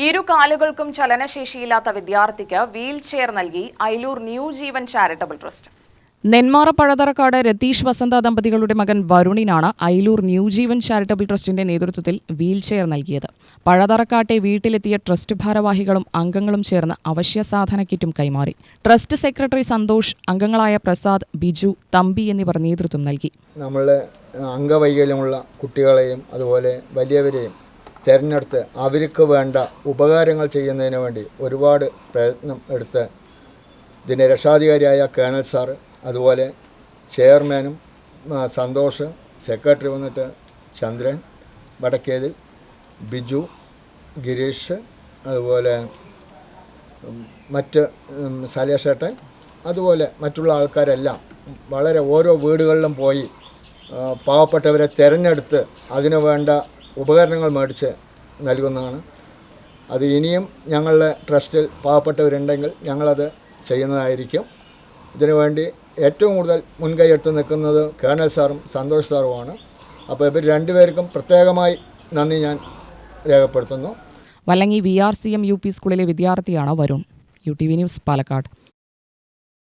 ഇരു കാലുകൾക്കും ചലനശേഷിയില്ലാത്ത വിദ്യാർത്ഥിക്ക് wheel chair നൽകി അയിലൂർ ന്യൂ ജീവൻ ചാരിറ്റബിൾ ട്രസ്റ്റ്. നെന്മാറ പഴതറക്കാട് രതീഷ് വസന്ത ദമ്പതികളുടെ മകൻ വരുണിനാണ് അയിലൂർ ന്യൂ ജീവൻ ചാരിറ്റബിൾ ട്രസ്റ്റിന്റെ നേതൃത്വത്തിൽ വീൽ ചെയർ നൽകിയത്. പഴതറക്കാട്ടെ വീട്ടിലെത്തിയ ട്രസ്റ്റ് ഭാരവാഹികളും അംഗങ്ങളും ചേർന്ന് അവശ്യ സാധന കിറ്റും കൈമാറി. ട്രസ്റ്റ് സെക്രട്ടറി സന്തോഷ്, അംഗങ്ങളായ പ്രസാദ്, ബിജു, തമ്പി എന്നിവർ നേതൃത്വം നൽകി. നമ്മളെ അംഗവൈകല്യമുള്ള കുട്ടികളെയും അതുപോലെ വലിയവരെയും തിരഞ്ഞെടുത്ത് അവർക്ക് വേണ്ട ഉപകാരങ്ങൾ ചെയ്യുന്നതിന് വേണ്ടി ഒരുപാട് പ്രയത്നം എടുത്ത് ഇതിൻ്റെ രക്ഷാധികാരിയായ കേണൽ സാറ്, അതുപോലെ ചെയർമാനും സന്തോഷ്, സെക്രട്ടറി വന്നിട്ട് ചന്ദ്രൻ വടക്കേതിൽ, ബിജു, ഗിരീഷ്, അതുപോലെ മറ്റ് സലേഷേട്ടൻ, അതുപോലെ മറ്റുള്ള ആൾക്കാരെല്ലാം വളരെ ഓരോ വീടുകളിലും പോയി പാവപ്പെട്ടവരെ തിരഞ്ഞെടുത്ത് അതിനു വേണ്ട ഉപകരണങ്ങൾ മേടിച്ച് നൽകുന്നതാണ്. അത് ഇനിയും ഞങ്ങളുടെ ട്രസ്റ്റിൽ പാവപ്പെട്ടവരുണ്ടെങ്കിൽ ഞങ്ങളത് ചെയ്യുന്നതായിരിക്കും. ഇതിനുവേണ്ടി ഏറ്റവും കൂടുതൽ മുൻകൈയെടുത്ത് നിൽക്കുന്നത് കേണൽ സാറും സന്തോഷ് സാറുമാണ്. അപ്പോൾ ഇവർ രണ്ടുപേർക്കും പ്രത്യേകമായി നന്ദി ഞാൻ രേഖപ്പെടുത്തുന്നു. വല്ലങ്ങി VRCM UP സ്കൂളിലെ വിദ്യാർത്ഥിയാണ് വരുൺ. UTV news, Palakkad.